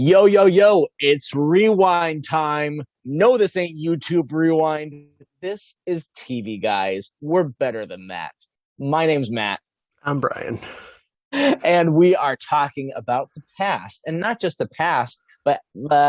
Yo, yo, yo, it's rewind time. No, this ain't YouTube rewind. This is TV, guys. We're better than that. My name's Matt, I'm Brian. and we are talking about the past, and not just the past, but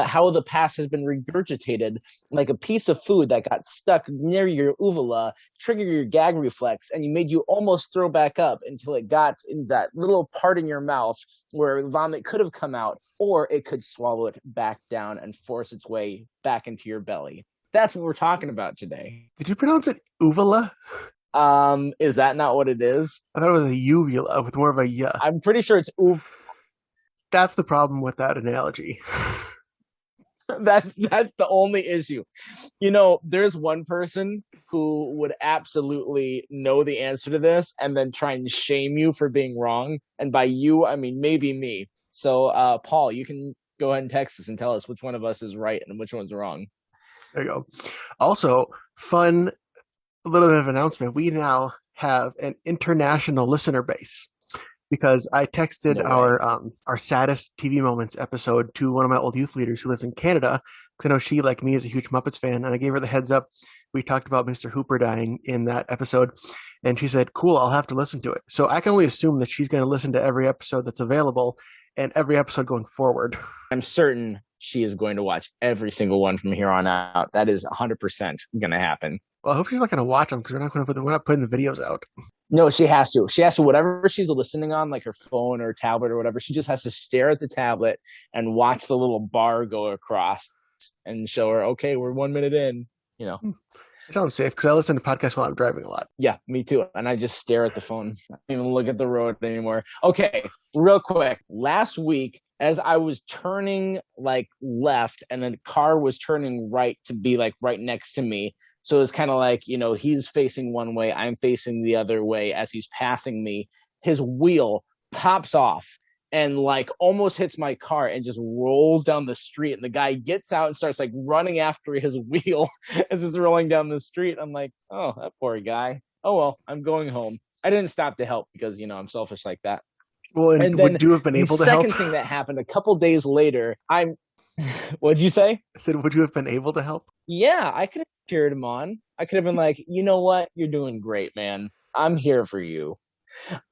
how the past has been regurgitated like a piece of food that got stuck near your uvula, triggered your gag reflex, and you made you almost throw back up until it got in that little part in your mouth where vomit could have come out, or it could swallow it back down and force its way back into your belly. That's what we're talking about today. Did you pronounce it uvula? Is that not what it is? I thought it was a uvula with more of a y. I'm pretty sure it's That's the problem with that analogy. that's the only issue. You know, there's one person who would absolutely know the answer to this and then try and shame you for being wrong. And by you, I mean maybe me. So, Paul, you can go ahead and text us and tell us which one of us is right and which one's wrong. There you go. Also, fun little bit of announcement. We now have an international listener base because I texted No way. our saddest TV moments episode to one of my old youth leaders who lives in Canada because I know she, like me, is a huge Muppets fan, and I gave her the heads up. We talked about Mr. Hooper dying in that episode, and she said, "Cool, I'll have to listen to it." So I can only assume that she's going to listen to every episode that's available and every episode going forward. I'm certain she is going to watch every single one from here on out. That is 100% going to happen. Well, I hope she's not going to watch them because we're not putting the videos out. No, she has to. She has to, whatever she's listening on, like her phone or tablet or whatever, she just has to stare at the tablet and watch the little bar go across and show her, okay, we're 1 minute in, you know. It sounds safe because I listen to podcasts while I'm driving a lot. Yeah, me too. And I just stare at the phone. I don't even look at the road anymore. Okay, real quick. Last week, as I was turning like left and the car was turning right to be like right next to me. So it's kind of like, you know, he's facing one way, I'm facing the other way as he's passing me. His wheel pops off and like almost hits my car and just rolls down the street. And the guy gets out and starts like running after his wheel as it's rolling down the street. I'm like, oh, that poor guy. Oh, well, I'm going home. I didn't stop to help because, you know, I'm selfish like that. Well, and And then would you have been the able to help? second thing that happened a couple days later, what'd you say? I said, would you have been able to help? Yeah, I could have cheered him on. I could have been like, you know what? You're doing great, man. I'm here for you.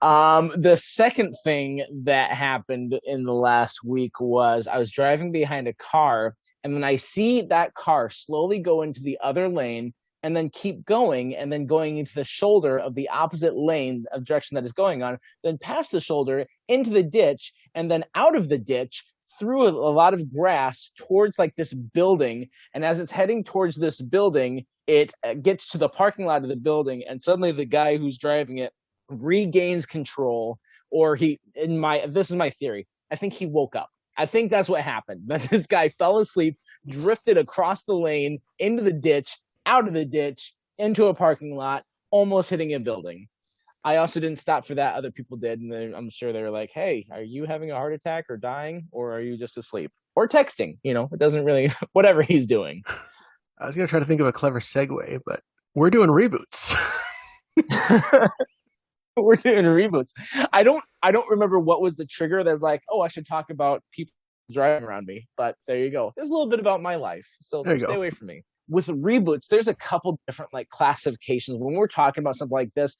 The second thing that happened in the last week was I was driving behind a car, and then I see that car slowly go into the other lane and then keep going, and then going into the shoulder of the opposite lane of direction that is going on, then past the shoulder into the ditch, and then out of the ditch through a lot of grass towards like this building. And as it's heading towards this building, it gets to the parking lot of the building, and suddenly the guy who's driving it regains control, or this is my theory, I think he woke up. I think that's what happened, that this guy fell asleep, drifted across the lane into the ditch, out of the ditch, into a parking lot, almost hitting a building. I also didn't stop for that. Other people did, and I'm sure they were like, hey, are you having a heart attack or dying, or are you just asleep or texting? You know, it doesn't really whatever he's doing. I was going to try to think of a clever segue, but we're doing reboots. We're doing reboots. I don't remember what was the trigger that's like, oh, I should talk about people driving around me. But there you go. There's a little bit about my life, so There you stay go. away from me. With reboots, there's a couple different like classifications. When we're talking about something like this,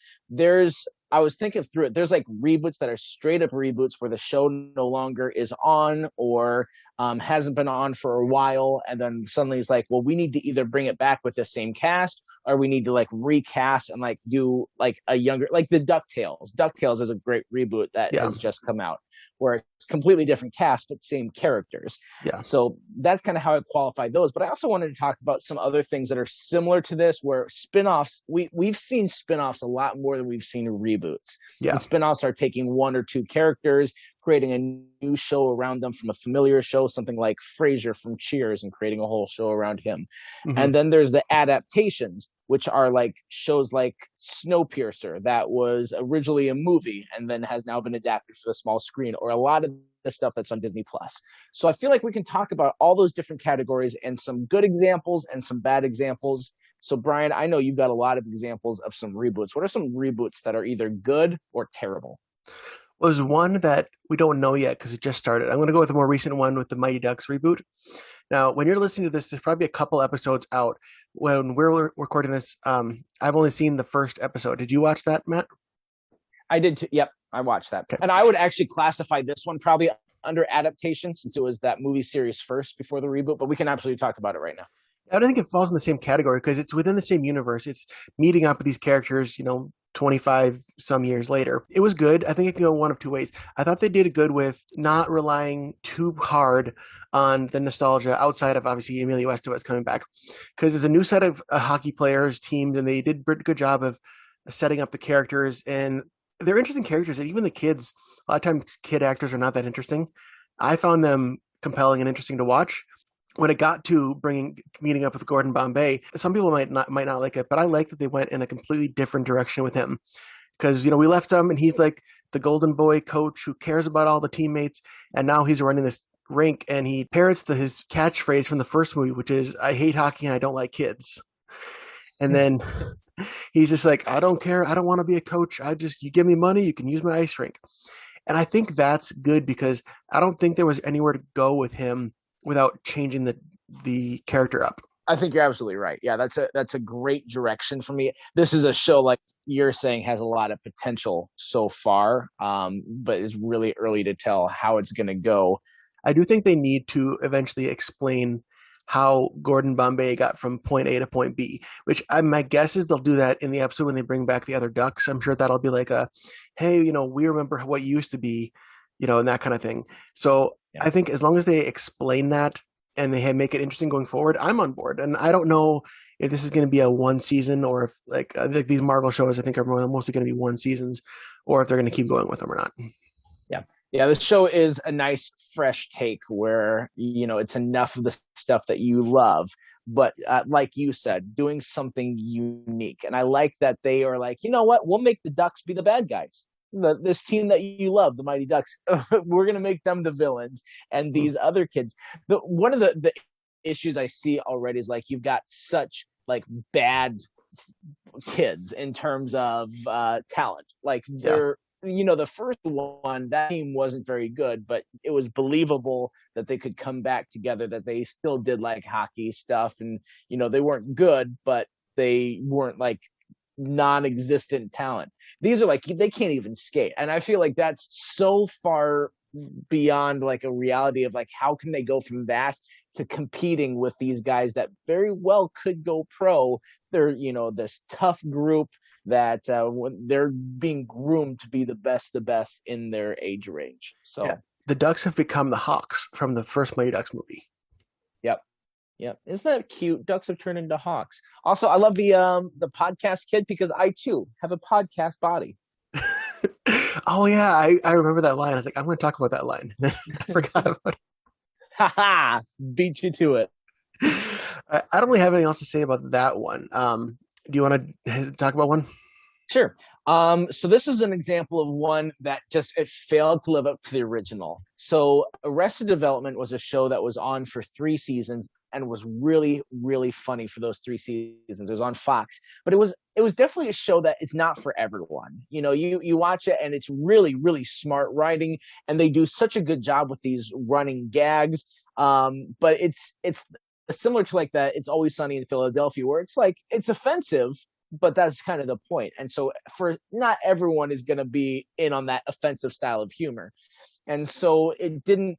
I was thinking through it. There's like reboots that are straight up reboots where the show no longer is on, or hasn't been on for a while, and then suddenly it's like, well, we need to either bring it back with the same cast, or we need to like recast and like do like a younger, like the DuckTales. DuckTales is a great reboot that Yeah. has just come out, where it's completely different cast but same characters. Yeah. So that's kind of how I qualify those. But I also wanted to talk about some other things that are similar to this, where spin-offs, we've seen spin-offs a lot more than we've seen reboots. Yeah. And spin-offs are taking one or two characters, creating a new show around them from a familiar show, something like Frasier from Cheers, and creating a whole show around him. Mm-hmm. And then there's the adaptations, which are like shows like Snowpiercer, that was originally a movie and then has now been adapted for the small screen, or a lot of the stuff that's on Disney Plus. So I feel like we can talk about all those different categories and some good examples and some bad examples. So Brian, I know you've got a lot of examples of some reboots. What are some reboots that are either good or terrible? was one that we don't know yet because it just started. I'm going to go with the more recent one with the Mighty Ducks reboot. Now, when you're listening to this, there's probably a couple episodes out. When we're recording this, I've only seen the first episode. Did you watch that, Matt? I did too. Yep, I watched that. Okay. And I would actually classify this one probably under adaptation since it was that movie series first before the reboot, but we can absolutely talk about it right now. I don't think it falls in the same category because it's within the same universe. It's meeting up with these characters, 25 some years later. It was good. I think it can go one of two ways. I thought they did good with not relying too hard on the nostalgia outside of obviously Emilio Estevez coming back because there's a new set of hockey players, teams, and they did a good job of setting up the characters. And they're interesting characters. And even the kids, a lot of times kid actors are not that interesting. I found them compelling and interesting to watch when it got to meeting up with Gordon Bombay, some people might not like it, but I like that they went in a completely different direction with him because we left him and he's like the golden boy coach who cares about all the teammates, and now he's running this rink and he parrots his catchphrase from the first movie, which is "I hate hockey and I don't like kids," and then he's just like, "I don't care, I don't want to be a coach. You give me money, you can use my ice rink," and I think that's good because I don't think there was anywhere to go with him without changing the character up. I think you're absolutely right. Yeah, that's a great direction for me. This is a show like you're saying has a lot of potential so far, but it's really early to tell how it's going to go. I do think they need to eventually explain how Gordon Bombay got from point A to point B, which my guess is they'll do that in the episode when they bring back the other ducks. I'm sure that'll be like hey, we remember what you used to be, and that kind of thing. So yeah. I think as long as they explain that and they make it interesting going forward, I'm on board. And I don't know if this is going to be a one season or if like these Marvel shows, I think are mostly going to be one seasons, or if they're going to keep going with them or not. Yeah. Yeah, this show is a nice fresh take where it's enough of the stuff that you love, but like you said, doing something unique. And I like that they are like, you know what, we'll make the Ducks be the bad guys. This team that you love, the Mighty Ducks, we're gonna make them the villains, and these other kids. One of the issues I see already is like you've got such like bad kids in terms of talent. Like they're the first one, that team wasn't very good, but it was believable that they could come back together, that they still did like hockey stuff, and they weren't good, but they weren't like non-existent talent. These are like they can't even skate, and I feel like that's so far beyond like a reality of like how can they go from that to competing with these guys that very well could go pro. They're this tough group that they're being groomed to be the best in their age range. So yeah. The Ducks have become the Hawks from the first Mighty Ducks movie. Yep. Yeah, isn't that cute? Ducks have turned into hawks. Also, I love the podcast kid because I too have a podcast body. Oh yeah, I remember that line. I was like, I'm going to talk about that line. I forgot about it. Ha! Beat you to it. I don't really have anything else to say about that one. Do you want to talk about one? Sure. So this is an example of one that it failed to live up to the original. So Arrested Development was a show that was on for 3 seasons and was really, really funny for those 3 seasons. It was on Fox, but it was definitely a show that it's not for everyone. You watch it and it's really, really smart writing, and they do such a good job with these running gags. But it's similar to like that It's Always Sunny in Philadelphia, where it's like it's offensive, but that's kind of the point. And so for not everyone is going to be in on that offensive style of humor. And so it didn't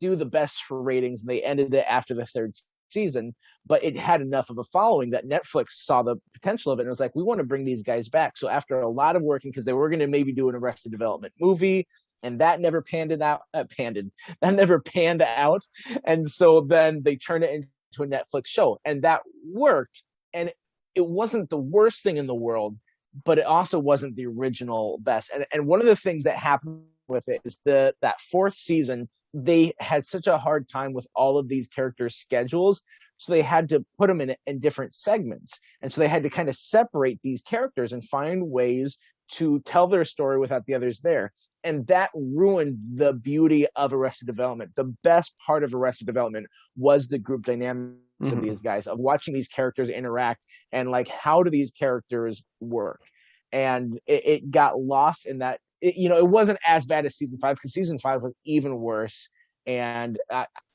do the best for ratings, and they ended it after the 3rd season, but it had enough of a following that Netflix saw the potential of it and was like, we want to bring these guys back. So after a lot of working, because they were going to maybe do an Arrested Development movie, and that never panned out. And so then they turned it into a Netflix show, and that worked. And it wasn't the worst thing in the world, but it also wasn't the original best. And one of the things that happened with it is that 4th season, they had such a hard time with all of these characters' schedules. So they had to put them in different segments. And so they had to kind of separate these characters and find ways to tell their story without the others there. And that ruined the beauty of Arrested Development. The best part of Arrested Development was the group dynamics of these guys, of watching these characters interact and like, how do these characters work? and it got lost in that. It wasn't as bad as season five, because season five was even worse. And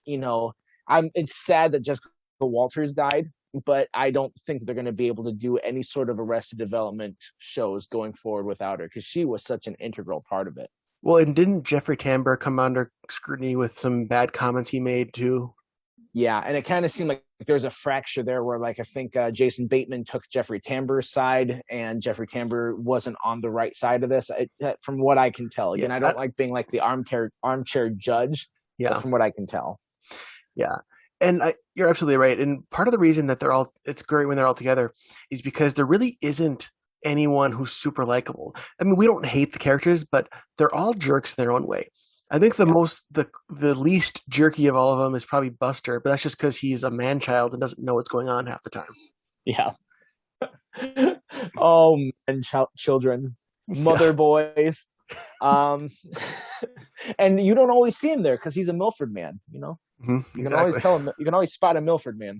you know, it's sad that Jessica Walters died, but I don't think they're going to be able to do any sort of Arrested Development shows going forward without her, because she was such an integral part of it. Well, and didn't Jeffrey Tambor come under scrutiny with some bad comments he made too? Yeah, and it kind of seemed like there's a fracture there where, like, I think Jason Bateman took Jeffrey Tambor's side, and Jeffrey Tambor wasn't on the right side of this, from what I can tell. Yeah, Again, I don't like being like the armchair judge, but yeah, from what I can tell. yeah. And you're absolutely right. And part of the reason that it's great when they're all together is because there really isn't anyone who's super likable. I mean, we don't hate the characters, but they're all jerks in their own way. I think Yeah. the least jerky of all of them is probably Buster, but that's just because he's a man child and doesn't know what's going on half the time. Yeah. Oh, man, children, Yeah. mother boys. Um, and you don't always see him there because he's a Milford man, You can always Exactly. tell him. You can always spot a Milford man.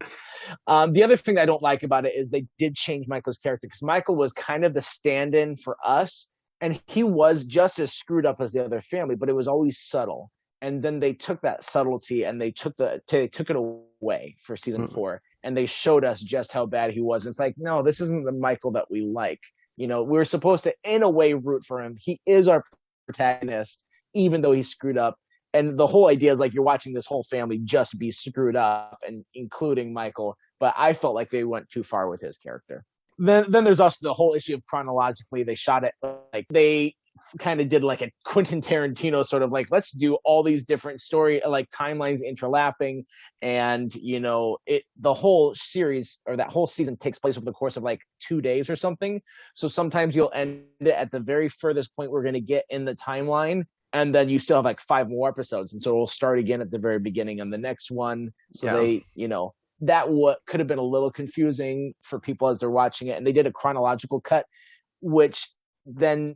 The other thing I don't like about it is they did change Michael's character, because Michael was kind of the stand-in for us, and he was just as screwed up as the other family, but it was always subtle. And then they took that subtlety and they took it away for season Mm. four, and they showed us just how bad he was. It's like, no, this isn't the Michael that we like. We're supposed to, in a way, root for him. He is our protagonist, even though he's screwed up. And the whole idea is like you're watching this whole family just be screwed up, and including Michael. But I felt like they went too far with his character. Then there's also the whole issue of chronologically. They shot it like they kind of did like a Quentin Tarantino sort of like, let's do all these different story like timelines interlapping, and the whole series or that whole season takes place over the course of like 2 days or something. So sometimes you'll end it at the very furthest point we're going to get in the timeline, and then you still have like 5 more episodes, and so we'll start again at the very beginning on the next one. So Yeah. that what could have been a little confusing for people as they're watching it, and they did a chronological cut, which then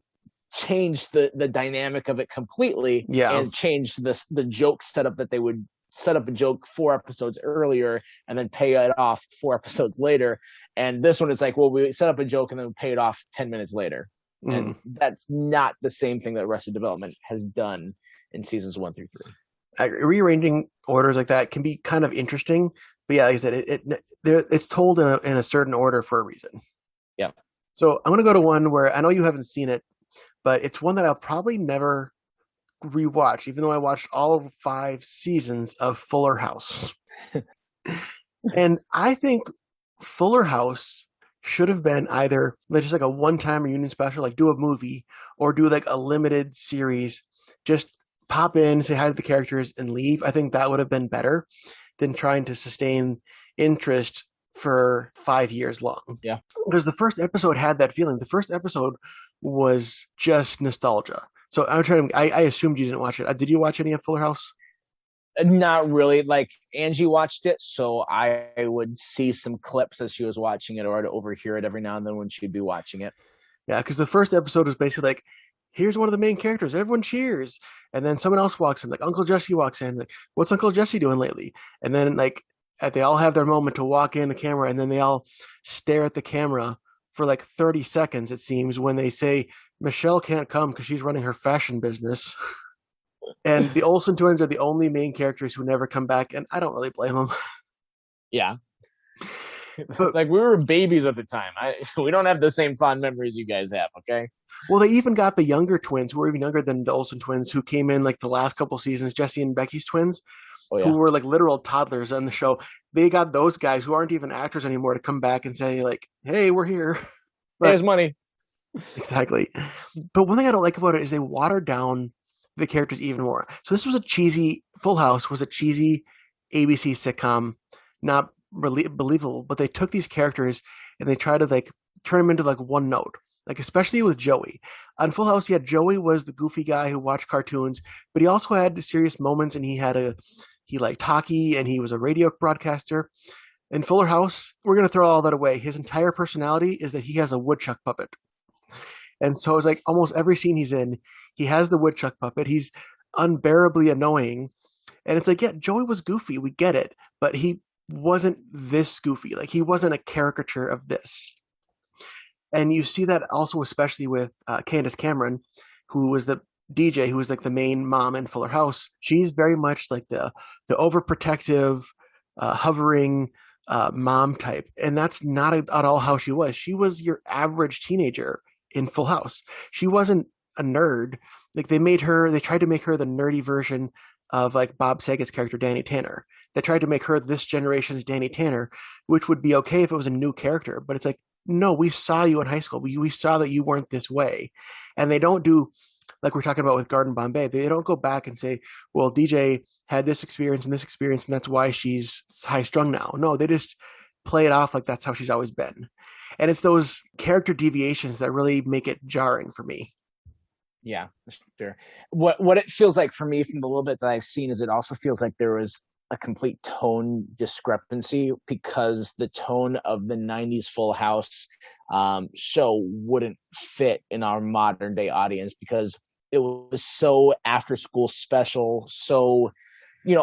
changed the dynamic of it completely, Yeah. and changed the joke setup, that they would set up a joke 4 episodes earlier and then pay it off 4 episodes later. And this one is like, well, we set up a joke and then we pay it off 10 minutes later. Mm. And that's not the same thing that Arrested Development has done in seasons 1 through 3. Rearranging orders like that can be kind of interesting, but yeah, like I said, it's told in a certain order for a reason. Yeah. So I'm gonna go to one where I know you haven't seen it, but it's one that I'll probably never rewatch, even though I watched all 5 seasons of Fuller House. And I think Fuller House should have been either just like a one-time reunion special, like do a movie, or do like a limited series, just pop in, say hi to the characters, and leave. I think that would have been better than trying to sustain interest for 5 years long. Yeah. Because the first episode had that feeling. The first episode was just nostalgia. So I assumed you didn't watch it. Did you watch any of Fuller House? Not really. Like, Angie watched it, so I would see some clips as she was watching it, or I'd overhear it every now and then when she'd be watching it. Yeah, because the first episode was basically like, here's one of the main characters, everyone cheers, and then someone else walks in, like Uncle Jesse walks in, like, what's Uncle Jesse doing lately? And then like they all have their moment to walk in the camera, and then they all stare at the camera for like 30 seconds, it seems, when they say Michelle can't come because she's running her fashion business. And the Olsen twins are the only main characters who never come back, and I don't really blame them. Yeah. But, like, we were babies at the time. We don't have the same fond memories you guys have, okay? well, they even got the younger twins, who were even younger than the Olsen twins, who came in like the last couple seasons, Jesse and Becky's twins, Oh, who yeah. were like literal toddlers on the show. They got those guys who aren't even actors anymore to come back and say like, hey, we're here. But There's money. exactly. But one thing I don't like about it is they watered down the characters even more. So this was a cheesy, Full House was a cheesy ABC sitcom, not really believable, but they took these characters and they tried to like turn them into like one note. Like especially with Joey. On Full House, yeah, Joey was the goofy guy who watched cartoons, but he also had serious moments, and he liked hockey, and he was a radio broadcaster. In Fuller House, we're gonna throw all that away. His entire personality is that he has a woodchuck puppet. And so it's like almost every scene he's in, he has the woodchuck puppet. He's unbearably annoying. And it's like, yeah, Joey was goofy. We get it. But he wasn't this goofy. Like, he wasn't a caricature of this. And you see that also, especially with Candace Cameron, who was the DJ, who was like the main mom in Fuller House. She's very much like the overprotective, hovering mom type, and that's not at all how she was. She was your average teenager in Full House. She wasn't a nerd. Like they tried to make her the nerdy version of like Bob Saget's character Danny Tanner. They tried to make her this generation's Danny Tanner, which would be okay if it was a new character, but it's like, no, we saw you in high school. We saw that you weren't this way. And they don't do, like we're talking about with Garden Bombay, they don't go back and say, well, DJ had this experience, and that's why she's high strung now. No, they just play it off like that's how she's always been. And it's those character deviations that really make it jarring for me. Yeah, sure. What it feels like for me from the little bit that I've seen is it also feels like there was a complete tone discrepancy because the tone of the 90s Full House show wouldn't fit in our modern day audience because it was so after school special, so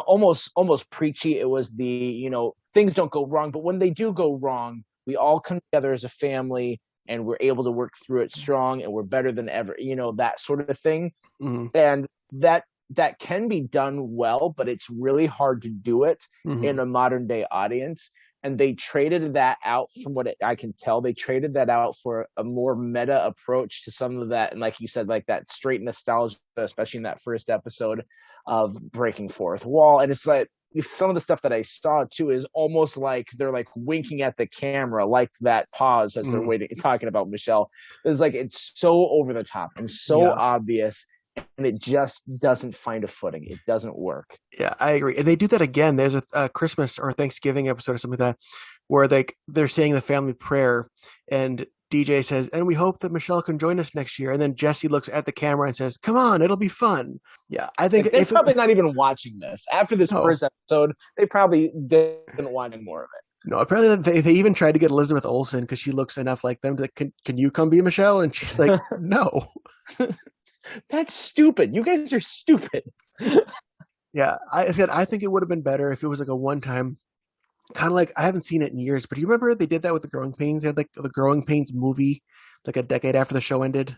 almost preachy. It was the things don't go wrong, but when they do go wrong, we all come together as a family and we're able to work through it strong and we're better than ever, that sort of thing. Mm-hmm. And that can be done well, but it's really hard to do it Mm-hmm. in a modern day audience. And they traded that out, from what I can tell, they traded that out for a more meta approach to some of that. And like you said, like that straight nostalgia, especially in that first episode of Breaking Fourth Wall. And it's like some of the stuff that I saw too is almost like they're like winking at the camera, like that pause as they're Mm-hmm. waiting, talking about Michelle. It's like it's so over the top and so Yeah. obvious, and it just doesn't find a footing. It doesn't work. Yeah, I agree. And they do that again. There's a Christmas or Thanksgiving episode or something like that where they're saying the family prayer and DJ says, and we hope that Michelle can join us next year. And then Jesse looks at the camera and says, come on, it'll be fun. Yeah, I think Like they're if it, probably not even watching this after this no, first episode. They probably didn't want any more of it. no, apparently they even tried to get Elizabeth Olsen because she looks enough like them. To, can you come be Michelle? And she's like, no. That's stupid. You guys are stupid. Yeah, I said I think it would have been better if it was like a one time kind of like I haven't seen it in years, but do you remember they did that with the Growing Pains? They had like the Growing Pains movie like a decade after the show ended.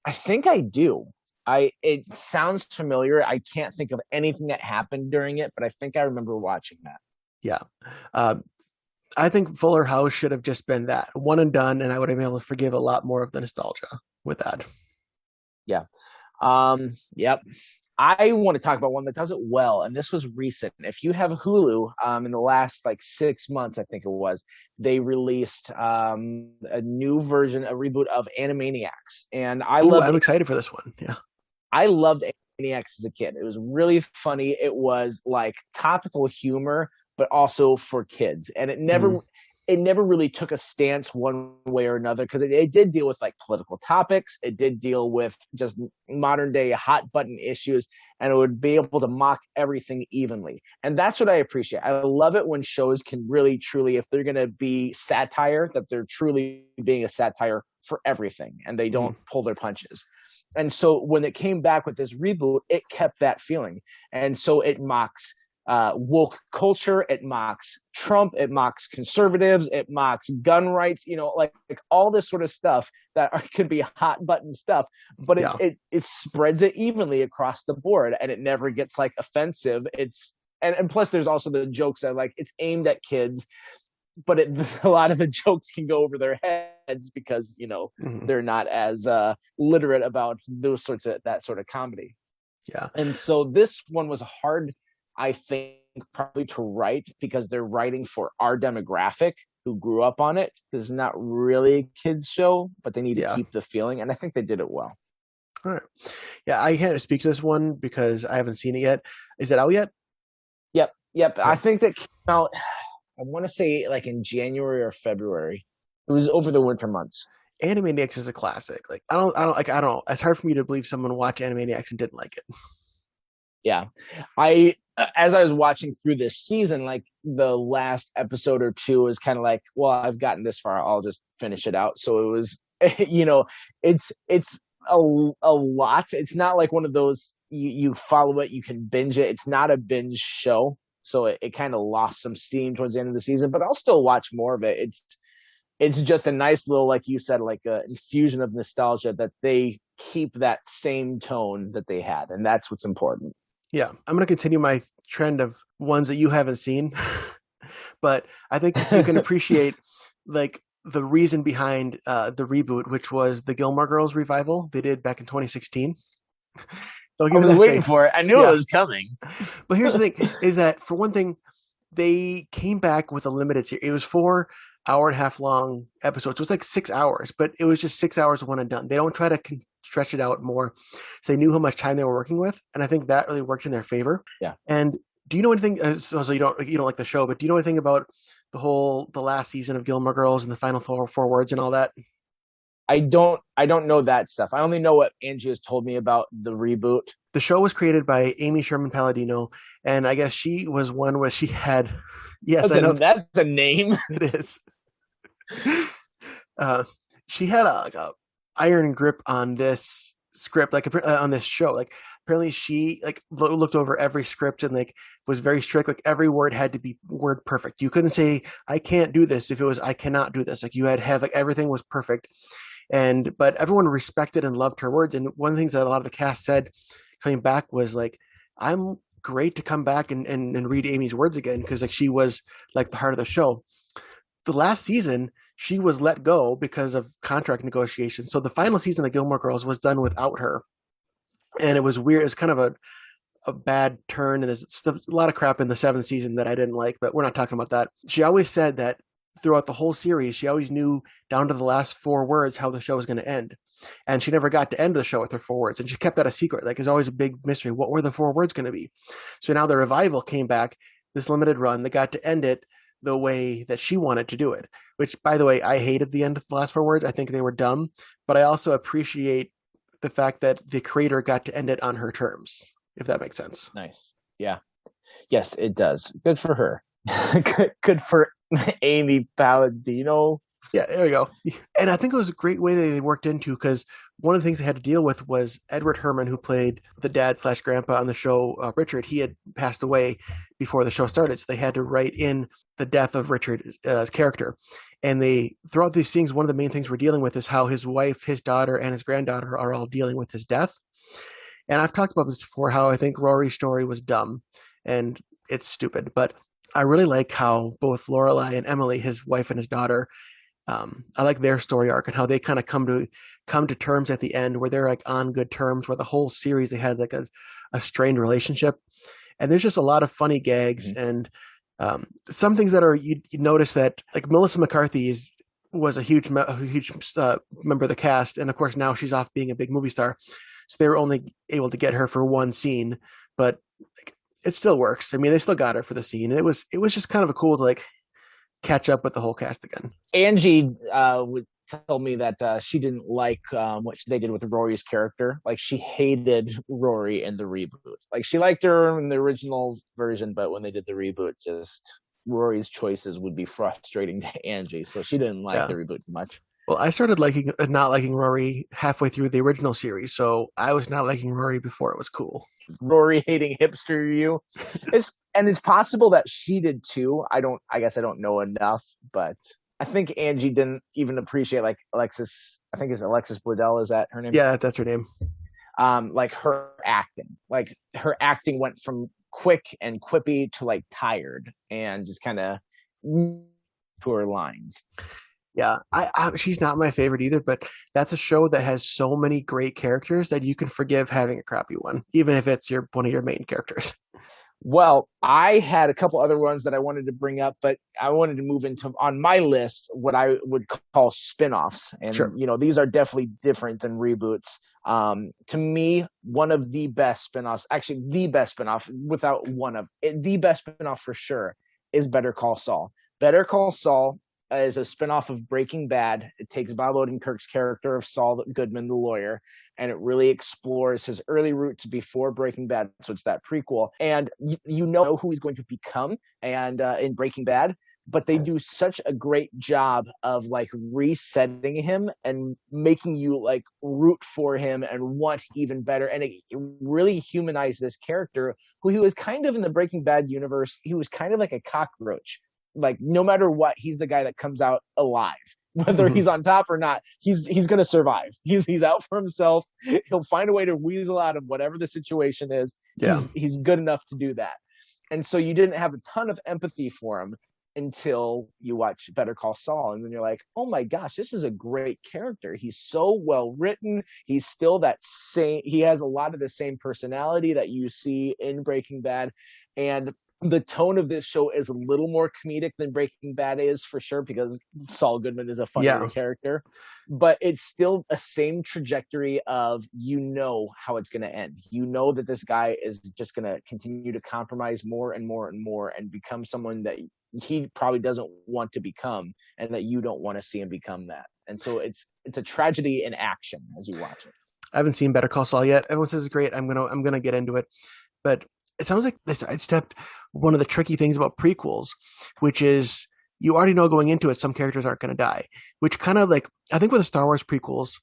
I think I do. It sounds familiar. I can't think of anything that happened during it, but I think I remember watching that. Yeah. Uh, I think Fuller House should have just been that one and done, and I would have been able to forgive a lot more of the nostalgia with that. Yeah. Yep. I want to talk about one that does it well, and this was recent. If you have Hulu, in the last like 6 months, I think it was, they released a new version, a reboot of Animaniacs, and Oh, I'm excited for this one. Yeah. I loved Animaniacs as a kid. It was really funny. It was like topical humor, but also for kids, and it never Mm-hmm. it never really took a stance one way or another because it did deal with like political topics. It did deal with just modern day hot button issues, and it would be able to mock everything evenly. And that's what I appreciate. I love it when shows can really, truly, if they're going to be satire, that they're truly being a satire for everything and they Mm-hmm. don't pull their punches. And so when it came back with this reboot, it kept that feeling. And so it mocks woke culture, it mocks Trump, it mocks conservatives, it mocks gun rights, like all this sort of stuff could be hot button stuff, but Yeah. it spreads it evenly across the board and it never gets like offensive. And plus there's also the jokes that like it's aimed at kids, but a lot of the jokes can go over their heads because Mm-hmm. they're not as literate about those sorts of that sort of comedy. Yeah. And so this one was hard, I think, probably to write because they're writing for our demographic who grew up on it. This is not really a kids show, but they need to Yeah. keep the feeling, and I think they did it well. All right. Yeah, I can't speak to this one because I haven't seen it yet. Is it out yet? Yep. I Okay. think that came out, I want to say like in January or February. It was over the winter months. Animaniacs is a classic. Like I don't know. It's hard for me to believe someone watched Animaniacs and didn't like it. Yeah. I as I was watching through this season, like the last episode or two was kind of like, well, I've gotten this far, I'll just finish it out. So it was it's a lot. It's not like one of those you follow it, you can binge it. It's not a binge show. So it kind of lost some steam towards the end of the season, but I'll still watch more of it. it's just a nice little, like you said, like a infusion of nostalgia that they keep that same tone that they had, and that's what's important. Yeah, I'm going to continue my trend of ones that you haven't seen, but I think you can appreciate like the reason behind the reboot, which was the Gilmore Girls revival they did back in 2016. Don't I give me was that waiting for face. it. I knew it Yeah, was coming. but here's the thing: is that for one thing, they came back with a limited series. It was 4 hour and a half long episodes. So it was like 6 hours, but it was just 6 hours one and done. They don't try to stretch it out more. So they knew how much time they were working with, and I think that really worked in their favor. Yeah. And do you know anything? So you don't like the show, but do you know anything about the last season of Gilmore Girls and the final four words and all that? I don't know that stuff. I only know what Angie has told me about the reboot. The show was created by Amy Sherman Palladino, and I guess she was one where she had. Yes, That's I a know that's a name. it is. uh, she had a iron grip on this script, like on this show. Like apparently, she like looked over every script and like was very strict. Like every word had to be word perfect. You couldn't say "I can't do this" if it was "I cannot do this." Like you had to have like everything was perfect. And but everyone respected and loved her words. And one of the things that a lot of the cast said coming back was like, "I'm great to come back and read Amy's words again," because like she was like the heart of the show. The last season, she was let go because of contract negotiations. So the final season of Gilmore Girls was done without her. And it was weird. It's kind of a bad turn. And there's a lot of crap in the seventh season that I didn't like, but we're not talking about that. She always said that throughout the whole series, she always knew down to the last 4 words how the show was going to end. And she never got to end the show with her 4 words. And she kept that a secret. Like, it's always a big mystery. What were the 4 words going to be? So now the revival came back, this limited run. They got to end it the way that she wanted to do it, which, by the way, I hated the end of the last 4 words. I think they were dumb, but I also appreciate the fact that the creator got to end it on her terms, if that makes sense. Nice. Yeah. Yes, it does. Good for her. Good for Amy Palladino. Yeah, there we go. And I think it was a great way that they worked into, because one of the things they had to deal with was Edward Herman, who played the dad slash grandpa on the show, Richard. He had passed away before the show started, so they had to write in the death of Richard's character. And they, throughout these things, one of the main things we're dealing with is how his wife, his daughter, and his granddaughter are all dealing with his death. And I've talked about this before, how I think Rory's story was dumb and it's stupid, but I really like how both Lorelai and Emily, his wife and his daughter, I like their story arc and how they kind of come to terms at the end where they're like on good terms. Where the whole series they had like a strained relationship, and there's just a lot of funny gags and some things that are you notice that like Melissa McCarthy was a huge member of the cast, and of course now she's off being a big movie star, so they were only able to get her for one scene, but like, it still works. I mean, they still got her for the scene, and it was just kind of a cool to like catch up with the whole cast again. Angie would tell me that she didn't like what they did with Rory's character. Like she hated Rory in the reboot. Like she liked her in the original version, but when they did the reboot, just Rory's choices would be frustrating to Angie. So she didn't like Yeah. the reboot much. Well, I started not liking Rory halfway through the original series, so I was not liking Rory before it was cool. Rory hating hipster you. It's possible that she did too. I guess I don't know enough, but I think Angie didn't even appreciate like Alexis. I think it's Alexis Bledel. Is that her name? Yeah, that's her name. Like her acting. Like her acting went from quick and quippy to like tired and just kind of to her lines. Yeah, she's not my favorite either, but that's a show that has so many great characters that you can forgive having a crappy one, even if it's one of your main characters. Well, I had a couple other ones that I wanted to bring up, but I wanted to move into on my list what I would call spin-offs. And Sure. these are definitely different than reboots. To me, one of the best spin-offs, actually the best spin-off without one of it, the best spin-off for sure is Better Call Saul. Better Call Saul is a spin-off of Breaking Bad. It takes Bob Odenkirk's character of Saul Goodman, the lawyer, and it really explores his early roots before Breaking Bad. So it's that prequel, and you know who he's going to become, and in Breaking Bad. But they do such a great job of like resetting him and making you like root for him and want even better. And it really humanized this character who he was kind of in the Breaking Bad universe. He was kind of like a cockroach. Like no matter what, he's the guy that comes out alive. whether Mhm. he's on top or not. He's going to survive. He's out for himself. He'll find a way to weasel out of whatever the situation is. Yeah. He's good enough to do that. And so you didn't have a ton of empathy for him until you watch Better Call Saul, and then you're like, oh my gosh, this is a great character. He's so well written. He's still that same. He has a lot of the same personality that you see in Breaking Bad, and the tone of this show is a little more comedic than Breaking Bad is, for sure, because Saul Goodman is a funnier Yeah. character, but it's still a same trajectory of, you know, how it's going to end. You know that this guy is just going to continue to compromise more and more and more and become someone that he probably doesn't want to become, and that you don't want to see him become that. And so it's a tragedy in action as you watch it. I haven't seen Better Call Saul yet. Everyone says it's great. I'm gonna get into it, but it sounds like they sidestepped one of the tricky things about prequels, which is you already know going into it some characters aren't going to die, which kind of like I think with the Star Wars prequels,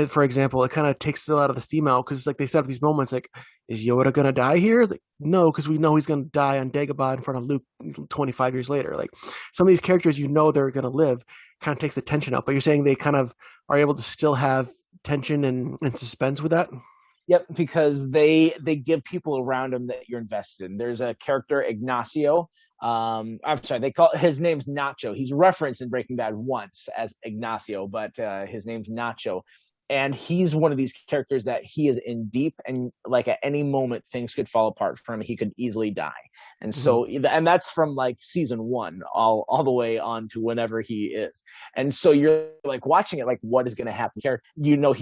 for example, it kind of takes a lot of the steam out because like they set up these moments like, is Yoda going to die here? Like, no, because we know he's going to die on Dagobah in front of Luke 25 years later. Like some of these characters, you know they're going to live, kind of takes the tension out. But you're saying they kind of are able to still have tension and suspense with that. Yep, because they give people around him that you're invested in. There's a character, Ignacio. I'm sorry, they call his name's Nacho. He's referenced in Breaking Bad once as Ignacio, but his name's Nacho. And he's one of these characters that he is in deep, and like at any moment things could fall apart for him. He could easily die. And Mm-hmm. so, and that's from like season one all the way on to whenever he is. And so you're like watching it, like, what is going to happen here? You know,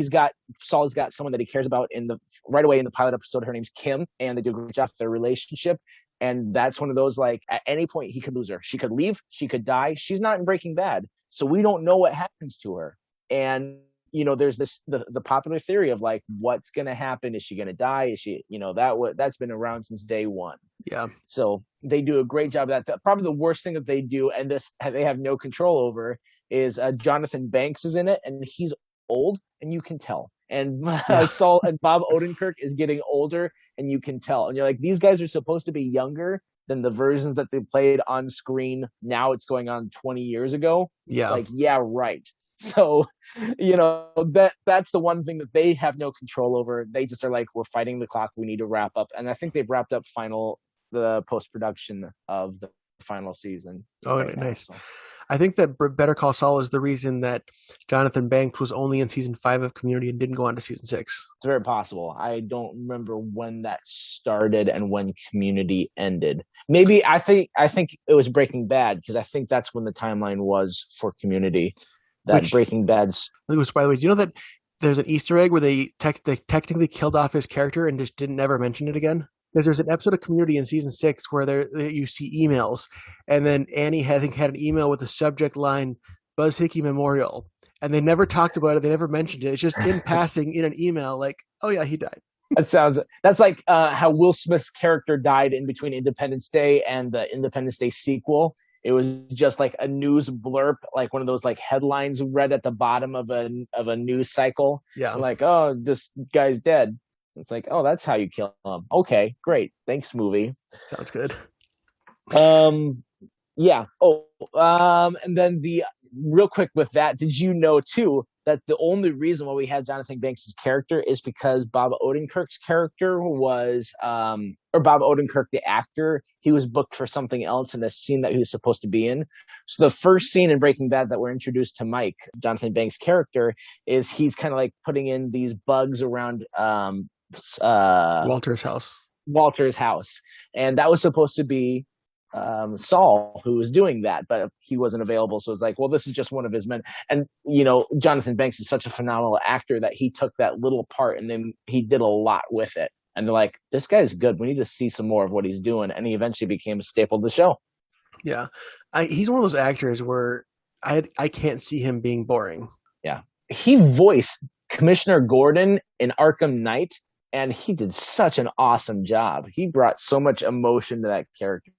Saul has got someone that he cares about in the right away in the pilot episode. Her name's Kim, and they do a great job with their relationship. And that's one of those, like, at any point he could lose her. She could leave, she could die. She's not in Breaking Bad, so we don't know what happens to her. And you know, there's the popular theory of like, what's going to happen? Is she going to die? Is she, you know, that's been around since day one. Yeah. So they do a great job of that. Probably the worst thing that they do, and this they have no control over, is Jonathan Banks is in it, and he's old, and you can tell. And Yeah. Saul and Bob Odenkirk is getting older, and you can tell. And you're like, these guys are supposed to be younger than the versions that they played on screen. Now it's going on 20 years ago. Yeah. Like, yeah, right. So, you know, that's the one thing that they have no control over. They just are like, we're fighting the clock. We need to wrap up. And I think they've wrapped up the post-production of the final season Oh, right now. nice. So I think that Better Call Saul is the reason that Jonathan Banks was only in season 5 of Community and didn't go on to season 6. it's very possible. I don't remember when that started and when Community ended. Maybe I think it was Breaking Bad, because I think that's when the timeline was for Community. That Which Breaking Bad's it was, by the way, do you know that there's an Easter egg where they technically killed off his character and just didn't never mention it again? Because there's an episode of Community in season 6 where you see emails, and then Annie I think had an email with the subject line "Buzz Hickey Memorial," and they never talked about it. They never mentioned it. It's just in passing in an email, like, "Oh yeah, he died." that's like how Will Smith's character died in between Independence Day and the Independence Day sequel. It was just like a news blurb, like one of those like headlines read at the bottom of a news cycle. Yeah, And like, oh, this guy's dead. It's like, oh, that's how you kill him. Okay, great. Thanks, movie. sounds good. Um, yeah. Oh, and then the real quick with that, did you know too that the only reason why we had Jonathan Banks' character is because Bob Odenkirk's character was, or Bob Odenkirk, the actor, he was booked for something else in a scene that he was supposed to be in. So the first scene in Breaking Bad that we're introduced to Mike, Jonathan Banks' character, is he's kind of like putting in these bugs around Walter's house. Walter's house, and that was supposed to be Saul who was doing that, but he wasn't available. So it's like, well, this is just one of his men. And, you know, Jonathan Banks is such a phenomenal actor that he took that little part and then he did a lot with it. And they're like, this guy's good. We need to see some more of what he's doing. And he eventually became a staple of the show. Yeah, he's one of those actors where I can't see him being boring. Yeah. He voiced Commissioner Gordon in Arkham Knight, and he did such an awesome job. He brought so much emotion to that character.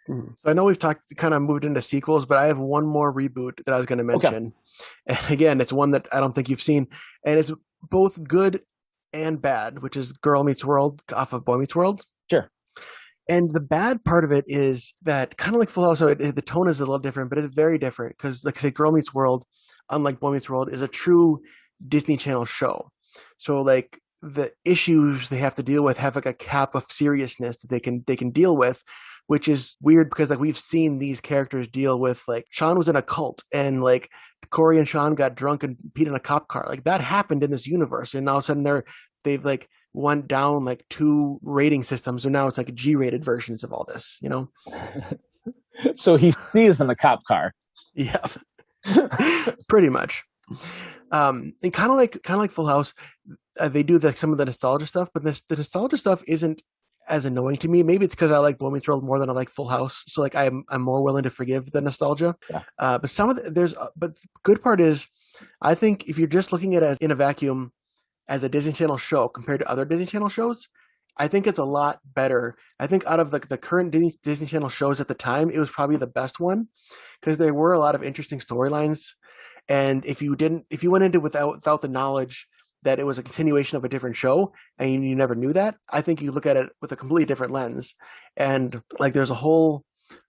So I know we've kind of moved into sequels, but I have one more reboot that I was going to mention. Okay. And again, it's one that I don't think you've seen, and it's both good and bad, which is Girl Meets World off of Boy Meets World. Sure. And the bad part of it is that, kind of like Full House, so the tone is a little different, but it's very different because, like I say, Girl Meets World, unlike Boy Meets World, is a true Disney Channel show. So like the issues they have to deal with have like a cap of seriousness that they can deal with, which is weird because like we've seen these characters deal with, like Sean was in a cult and like Corey and Sean got drunk and peed in a cop car. Like that happened in this universe, and all of a sudden they've like went down like two rating systems, so now it's like G-rated versions of all this, you know? So he sees in the cop car. Yeah, pretty much. And kind of like Full House, they do some of the nostalgia stuff, but the nostalgia stuff isn't as annoying to me. Maybe it's because I like Boy Meets World more than I like Full House, so like I'm more willing to forgive the nostalgia. Yeah. But some of but the good part is, I think if you're just looking at it as in a vacuum as a Disney Channel show compared to other Disney Channel shows, I think it's a lot better. I think out of the current Disney Channel shows at the time, it was probably the best one because there were a lot of interesting storylines. And if you went into without the knowledge that it was a continuation of a different show and you never knew that, I think you look at it with a completely different lens. And like there's a whole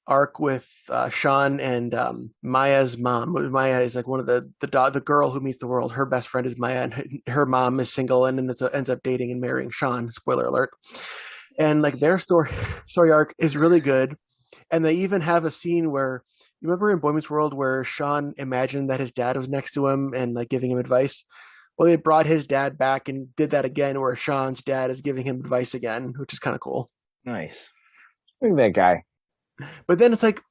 arc with Sean and Maya's mom. Maya is like one of the girl who meets the world. Her best friend is Maya, and her mom is single, and then ends up dating and marrying Sean. Spoiler alert. And like their story arc is really good. And they even have a scene where, you remember in Boy Meets World where Sean imagined that his dad was next to him and like giving him advice? Well, they brought his dad back and did that again, where Sean's dad is giving him advice again, which is kind of cool. Nice. Look at that guy. But then it's like,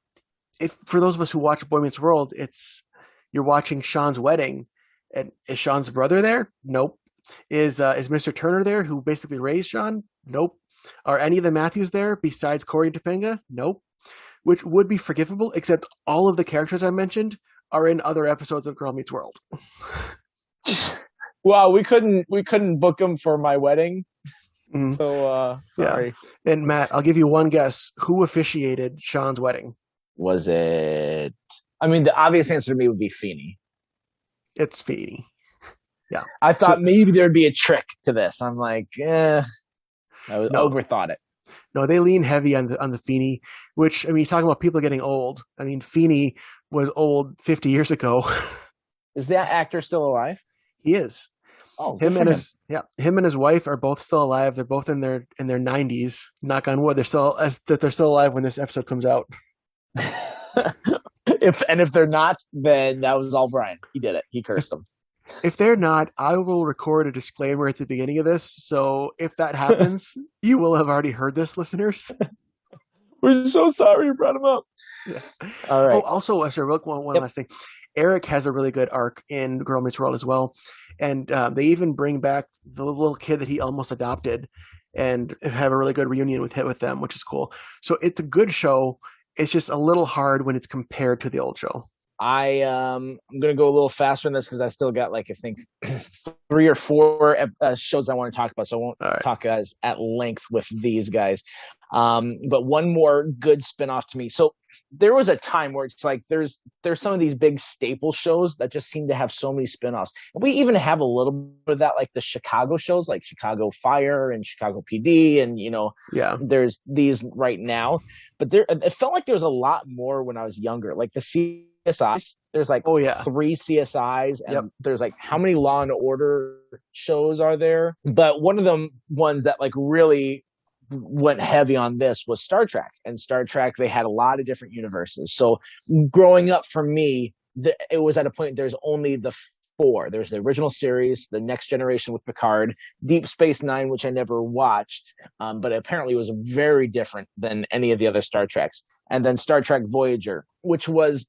if for those of us who watch Boy Meets World, it's you're watching Sean's wedding, and is Sean's brother there? Nope. Is Mr. Turner there, who basically raised Sean? Nope. Are any of the Matthews there besides Corey and Topanga? Nope. Which would be forgivable, except all of the characters I mentioned are in other episodes of Girl Meets World. Wow, we couldn't book him for my wedding. Mm-hmm. So sorry. Yeah. And Matt, I'll give you one guess. Who officiated Sean's wedding? Was it? I mean, the obvious answer to me would be Feeney. It's Feeney. Yeah. I thought maybe there'd be a trick to this. I'm like, I overthought it. No, they lean heavy on the Feeney, which, I mean, you're talking about people getting old. I mean, Feeney was old 50 years ago. Is that actor still alive? He is. Oh, him and his wife are both still alive. They're both in their 90s. Knock on wood, they're still alive when this episode comes out. if they're not, then that was all Brian. He did it. He cursed them. If they're not, I will record a disclaimer at the beginning of this. So if that happens, you will have already heard this, listeners. We're so sorry you brought him up. Yeah. All right. Oh, also, sorry, one last thing. Eric has a really good arc in Girl Meets World as well. And they even bring back the little kid that he almost adopted and have a really good reunion with them, which is cool. So it's a good show. It's just a little hard when it's compared to the old show. I'm gonna go a little faster on this because I still got like I think 3 or 4 shows I want to talk about, so I won't talk as at length with these guys. But one more good spinoff to me. So there was a time where it's like there's some of these big staple shows that just seem to have so many spinoffs. And we even have a little bit of that, like the Chicago shows, like Chicago Fire and Chicago PD, and there's these right now. But it felt like there was a lot more when I was younger, like the CSIs. There's like 3 CSIs, and there's like how many Law and Order shows are there? But one of them ones that like really went heavy on this was Star Trek. And Star Trek, they had a lot of different universes. So growing up for me, it was at a point there's only the 4. There's the original series, the Next Generation with Picard, Deep Space Nine, which I never watched, but apparently was very different than any of the other Star Treks. And then Star Trek Voyager, which was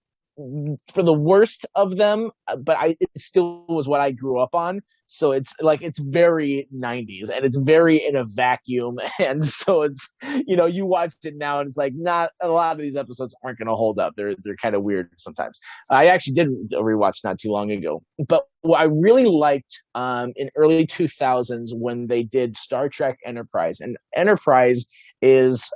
for the worst of them, but it still was what I grew up on. So it's very 90s and it's very in a vacuum. And so it's, you watch it now and it's like not a lot of these episodes aren't going to hold up. They're kind of weird sometimes. I actually did a rewatch not too long ago, but what I really liked in early 2000s when they did Star Trek Enterprise, and Enterprise is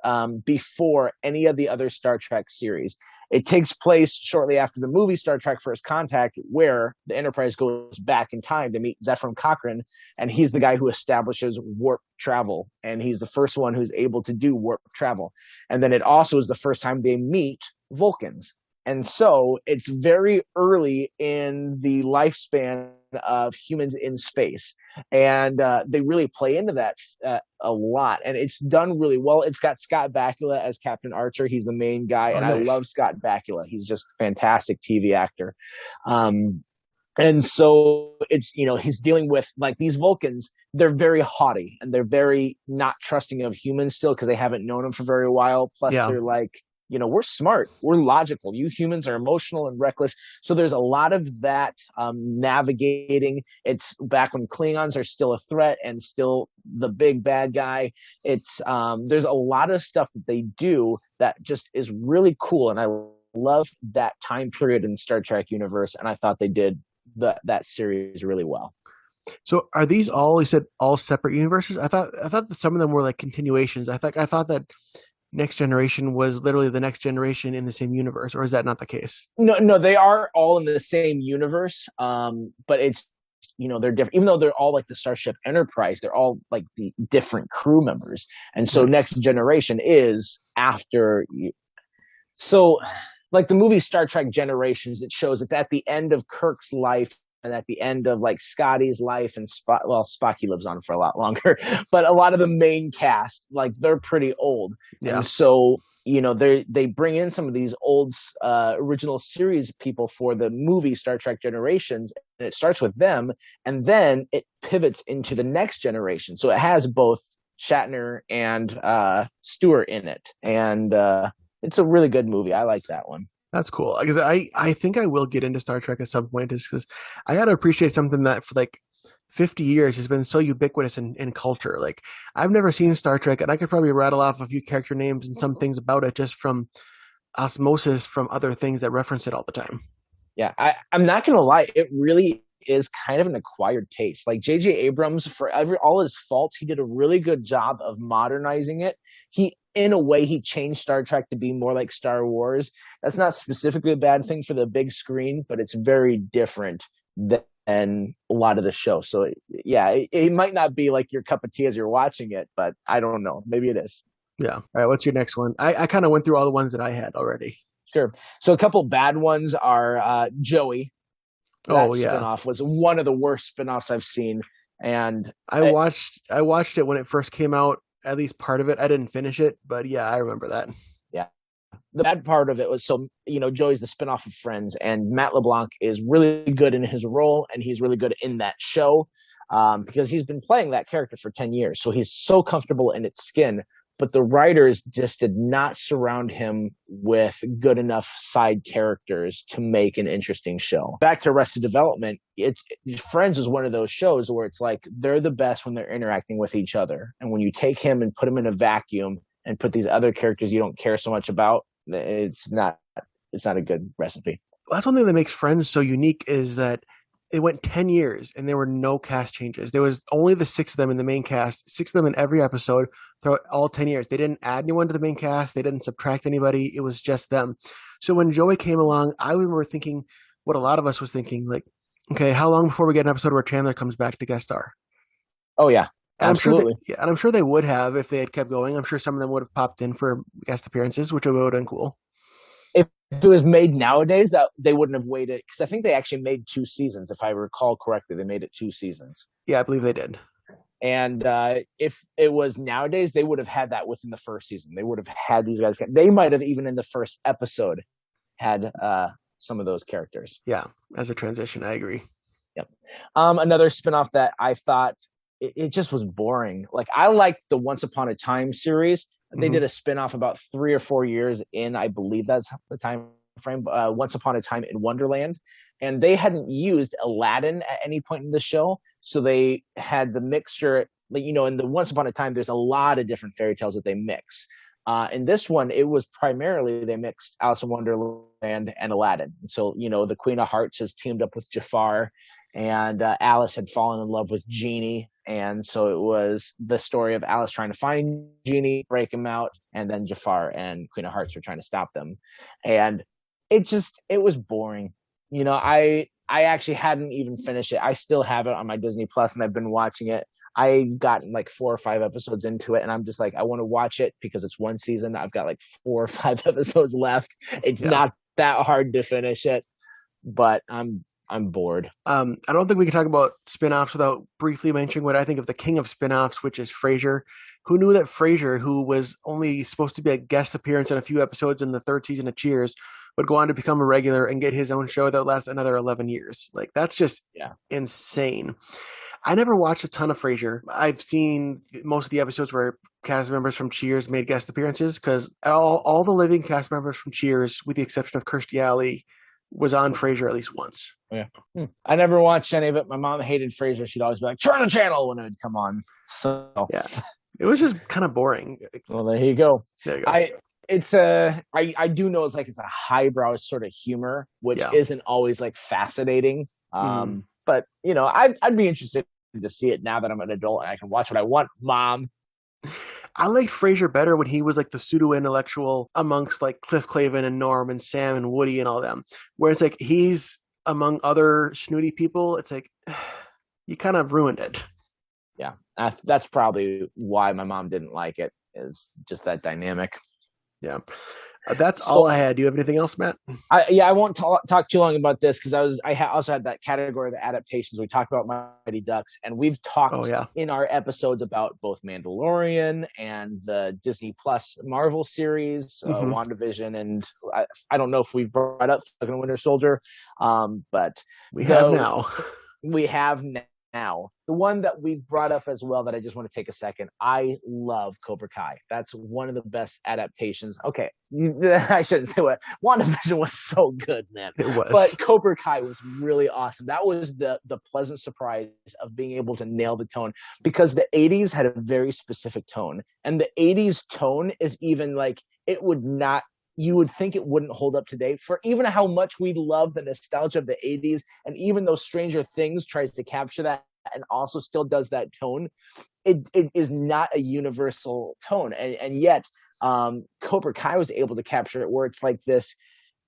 before any of the other Star Trek series. It takes place shortly after the movie Star Trek First Contact, where the Enterprise goes back in time to meet Zefram Cochrane, and he's the guy who establishes warp travel, and he's the first one who's able to do warp travel. And then it also is the first time they meet Vulcans. And so it's very early in the lifespan of humans in space. And they really play into that a lot. And it's done really well. It's got Scott Bakula as Captain Archer. He's the main guy. Oh, And I nice. love Scott Bakula. He's just a fantastic TV actor. Um, and so it's, he's dealing with like these Vulcans. They're very haughty and they're very not trusting of humans still because they haven't known them for very while. Plus, Yeah. they're like, we're smart, we're logical. You humans are emotional and reckless. So there's a lot of that navigating. It's back when Klingons are still a threat and still the big bad guy. It's there's a lot of stuff that they do that just is really cool, and I love that time period in the Star Trek universe. And I thought they did that series really well. So are these all, you said, all separate universes? I thought that some of them were like continuations. I thought that Next Generation was literally the Next Generation in the same universe, or is that not the case? No, they are all in the same universe. But it's they're different. Even though they're all like the Starship Enterprise, they're all like the different crew members. And so Nice. Next Generation is after you. So like the movie Star Trek Generations, it shows it's at the end of Kirk's life and at the end of like Scotty's life and Spocky lives on for a lot longer, but a lot of the main cast, like they're pretty old. And Yeah. so, they bring in some of these old original series people for the movie Star Trek Generations, and it starts with them, and then it pivots into the Next Generation. So it has both Shatner and Stewart in it. And it's a really good movie. I like that one. That's cool. Because I think I will get into Star Trek at some point, just because I got to appreciate something that for like 50 years has been so ubiquitous in culture. Like I've never seen Star Trek, and I could probably rattle off a few character names and some things about it just from osmosis from other things that reference it all the time. Yeah, I'm not gonna lie, it really is kind of an acquired taste. Like J.J. Abrams, for all his faults, he did a really good job of modernizing it. In a way, he changed Star Trek to be more like Star Wars. That's not specifically a bad thing for the big screen, but it's very different than a lot of the show. So yeah, it might not be like your cup of tea as you're watching it, but I don't know. Maybe it is. Yeah. All right. What's your next one? I kind of went through all the ones that I had already. Sure. So a couple bad ones are Joey. That Oh yeah. spinoff was one of the worst spinoffs I've seen. And I watched it when it first came out. At least part of it. I didn't finish it, but yeah, I remember that. yeah, the bad part of it was, so Joey's the spinoff of Friends, and Matt LeBlanc is really good in his role, and he's really good in that show because he's been playing that character for 10 years. So he's so comfortable in its skin. But the writers just did not surround him with good enough side characters to make an interesting show. Back to Arrested Development, Friends is one of those shows where it's like they're the best when they're interacting with each other. And when you take him and put him in a vacuum and put these other characters you don't care so much about, it's not a good recipe. Well, that's one thing that makes Friends so unique is that it went 10 years and there were no cast changes. There was only the six of them in the main cast, six of them in every episode throughout all 10 years. They didn't add anyone to the main cast. They didn't subtract anybody. It was just them. So when Joey came along, I remember thinking what a lot of us was thinking, like, okay, how long before we get an episode where Chandler comes back to guest star? Oh yeah, And I'm sure that, absolutely. yeah, and I'm sure they would have if they had kept going. I'm sure some of them would have popped in for guest appearances, which would have been cool. If it was made nowadays, that they wouldn't have waited, because I think they actually made 2 seasons, if I recall correctly. They made it 2 seasons. Yeah, I believe they did. And if it was nowadays, they would have had that within the first season. They would have had these guys. They might have even in the first episode had some of those characters. Yeah, as a transition, I agree. Yep. Another spinoff that I thought it just was boring. Like I liked the Once Upon a Time series. They Hmm. did a spinoff about 3 or 4 years in, I believe that's the time frame. Once Upon a Time in Wonderland, and they hadn't used Aladdin at any point in the show, so they had the mixture. Like in the Once Upon a Time, there's a lot of different fairy tales that they mix. In this one, it was primarily they mixed Alice in Wonderland and Aladdin. So the Queen of Hearts has teamed up with Jafar, and Alice had fallen in love with Genie, and so it was the story of Alice trying to find Genie, break him out, and then Jafar and Queen of Hearts were trying to stop them. And it was boring. I actually hadn't even finished it. I still have it on my Disney Plus, and I've been watching it. I've gotten like 4 or 5 episodes into it, and I'm just like, I want to watch it because it's one season. I've got like 4 or 5 episodes left. It's Yeah. not that hard to finish it, but I'm bored. I don't think we can talk about spin-offs without briefly mentioning what I think of the king of spin-offs, which is Frasier. Who knew that Frasier, who was only supposed to be a guest appearance in a few episodes in the third season of Cheers, would go on to become a regular and get his own show that would last another 11 years? Like, that's just Yeah. insane. I never watched a ton of Frasier. I've seen most of the episodes where cast members from Cheers made guest appearances because all the living cast members from Cheers, with the exception of Kirstie Alley, was on Frasier at least once. Yeah. I never watched any of it. My mom hated Frasier. She'd always be like, turn the channel when it would come on. So yeah, it was just kind of boring. Well, there you go. There you go. I do know it's a highbrow sort of humor, which isn't always like fascinating. But I'd be interested to see it now that I'm an adult and I can watch what I want, Mom. I liked Frasier better when he was like the pseudo-intellectual amongst like Cliff Clavin and Norm and Sam and Woody and all them. Where it's like he's among other snooty people. It's like you kind of ruined it. Yeah, that's probably why my mom didn't like it, is just that dynamic. Yeah. That's all I had. Do you have anything else, Matt? I won't talk too long about this because I also had that category of the adaptations. We talked about Mighty Ducks, and we've talked in our episodes about both Mandalorian and the Disney Plus Marvel series, WandaVision, and I don't know if we've brought up Falcon and Winter Soldier, but we have now. We have now. The one that we've brought up as well that I just want to take a second. I love Cobra Kai. That's one of the best adaptations. Okay, I shouldn't say what. WandaVision was so good, man. It was. But Cobra Kai was really awesome. That was the pleasant surprise of being able to nail the tone, because the 80s had a very specific tone. And the 80s tone is even like, it would not, you would think it wouldn't hold up today, for even how much we love the nostalgia of the 80s. And even though Stranger Things tries to capture that and also still does that tone, it is not a universal tone. And yet Cobra Kai was able to capture it, where it's like this,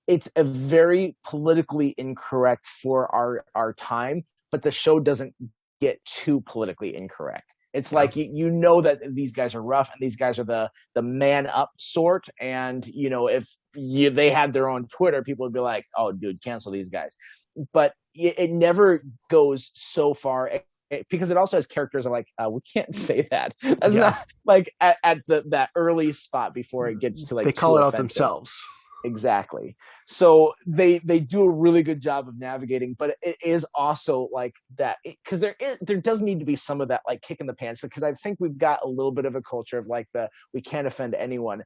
it's a very politically incorrect for our time, but the show doesn't get too politically incorrect. It's like you know that these guys are rough and these guys are the man up sort. And if they had their own Twitter, people would be like, "Oh, dude, cancel these guys." But it never goes so far, because it also has characters that are like, we can't say that. That's not like at that early spot before it gets to like, they call it offensive. Out themselves. Exactly. So they do a really good job of navigating, but it is also like that, because there does need to be some of that like kick in the pants, because I think we've got a little bit of a culture of like we can't offend anyone.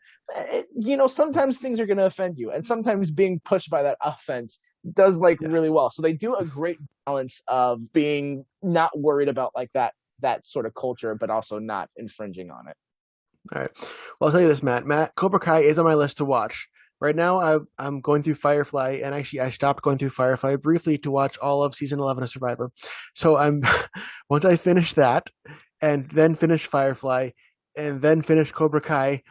Sometimes things are going to offend you, and sometimes being pushed by that offense does really well. So they do a great balance of being not worried about like that sort of culture, but also not infringing on it. All right. Well, I'll tell you this, Matt, Cobra Kai is on my list to watch. Right now, I'm going through Firefly, and actually, I stopped going through Firefly briefly to watch all of season 11 of Survivor. So once I finish that, and then finish Firefly, and then finish Cobra Kai,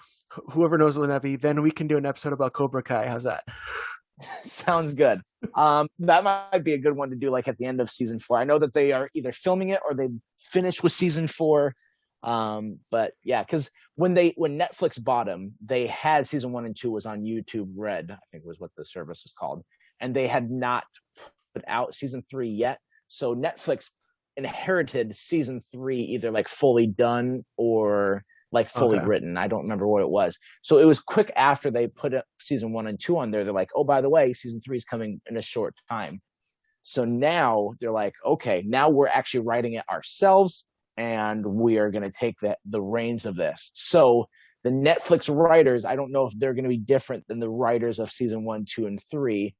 whoever knows when that be, then we can do an episode about Cobra Kai. How's that? Sounds good. That might be a good one to do like at the end of season 4. I know that they are either filming it or they finished with season 4. But yeah, because when Netflix bought them, they had season 1 and 2 was on YouTube Red, I think was what the service was called, and they had not put out season 3 yet. So Netflix inherited season 3 either like fully done or like fully written. I don't remember what it was. So it was quick after they put up season 1 and 2 on there. They're like, oh, by the way, season 3 is coming in a short time. So now they're like, okay, now we're actually writing it ourselves, and we are going to take the reins of this. So the Netflix writers, I don't know if they're going to be different than the writers of season 1, 2, and 3.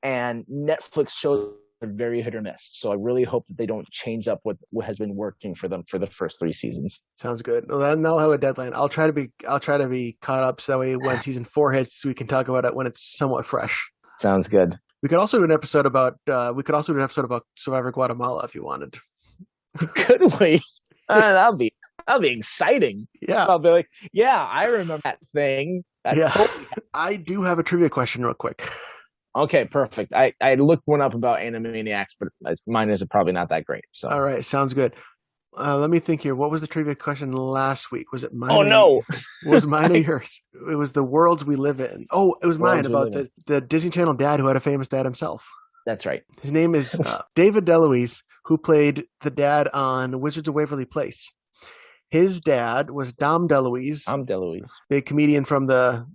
And Netflix shows are very hit or miss. So I really hope that they don't change up what has been working for them for the first 3 seasons. Sounds good. Well, then I'll have a deadline. I'll try to be caught up, so that way when season 4 hits, we can talk about it when it's somewhat fresh. Sounds good. We could also do an episode about Survivor Guatemala if you wanted. Could we? That'll be exciting. Yeah. I'll be like, yeah, I remember that thing. Totally I do have a trivia question real quick. Okay, perfect. I looked one up about Animaniacs, but mine is probably not that great. So all right, sounds good. Let me think here. What was the trivia question last week? Was it mine Oh or no. was mine or I, yours? It was the worlds we live in. Oh, it was mine worlds we about live in. the Disney Channel dad who had a famous dad himself. That's right. His name is David DeLuise, who played the dad on Wizards of Waverly Place. His dad was Dom DeLuise, I'm DeLuise. big comedian from the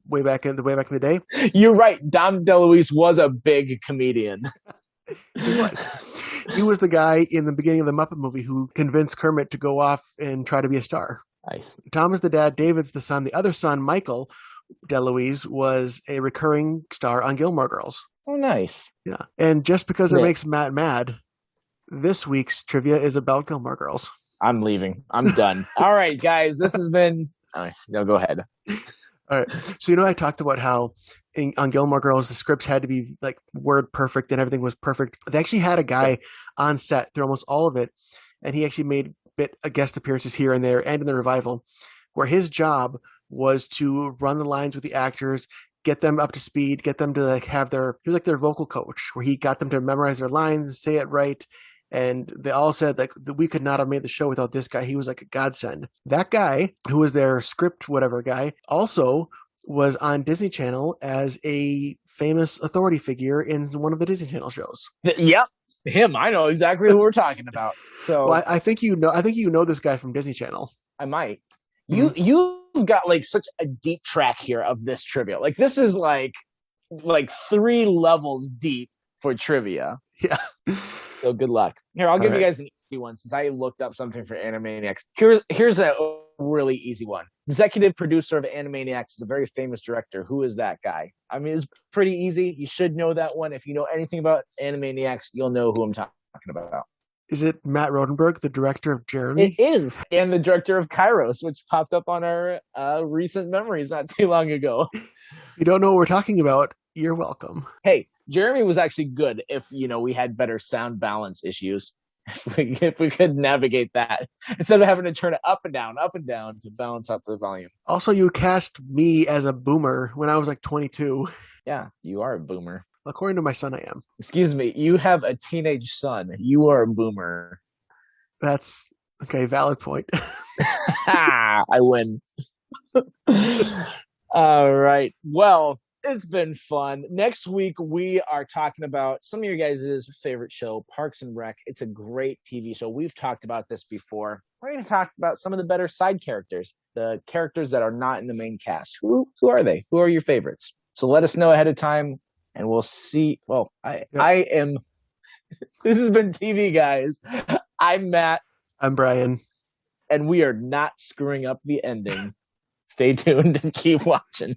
way back in the day. You're right. Dom DeLuise was a big comedian. He was. He was the guy in the beginning of the Muppet movie who convinced Kermit to go off and try to be a star. Nice. Tom is the dad, David's the son. The other son, Michael DeLuise, was a recurring star on Gilmore Girls. Oh, nice. Yeah. And just because it Yeah. makes Matt mad, this week's trivia is about Gilmore Girls. I'm leaving. I'm done. All right, guys. This has been. No, go ahead. All right. So, I talked about how on Gilmore Girls, the scripts had to be like word perfect and everything was perfect. They actually had a guy on set through almost all of it. And he actually made guest appearances here and there and in the revival, where his job was to run the lines with the actors, get them up to speed, get them to like have he was like their vocal coach, where he got them to memorize their lines, say it right. And they all said like we could not have made the show without this guy. He was like a godsend. That guy, who was their script whatever guy, also was on Disney Channel as a famous authority figure in one of the Disney Channel shows. Yep, him. I know exactly who we're talking about. So well, I think you know. I think you know this guy from Disney Channel. I might. You've got like such a deep track here of this trivia. Like this is like 3 levels deep for trivia. Yeah. So good luck. Here, I'll give you guys an easy one since I looked up something for Animaniacs. Here's a really easy one. Executive producer of Animaniacs is a very famous director. Who is that guy? I mean, it's pretty easy. You should know that one. If you know anything about Animaniacs, you'll know who I'm talking about. Is it Matt Rodenberg, the director of Jeremy? It is, and the director of Kairos, which popped up on our recent memories not too long ago. You don't know what we're talking about? You're welcome. Hey, Jeremy was actually good if we had better sound balance issues. If we could navigate that instead of having to turn it up and down to balance out the volume. Also, you cast me as a boomer when I was like 22. Yeah, you are a boomer. According to my son, I am. Excuse me, you have a teenage son. You are a boomer. That's okay. Valid point. I win. All right. Well, it's been fun. Next week, we are talking about some of your guys' favorite show, Parks and Rec. It's a great TV show. We've talked about this before. We're going to talk about some of the better side characters, the characters that are not in the main cast. Who are they? Who are your favorites? So let us know ahead of time, and we'll see. Well, I am. This has been TV, guys. I'm Matt. I'm Brian. And we are not screwing up the ending. Stay tuned and keep watching.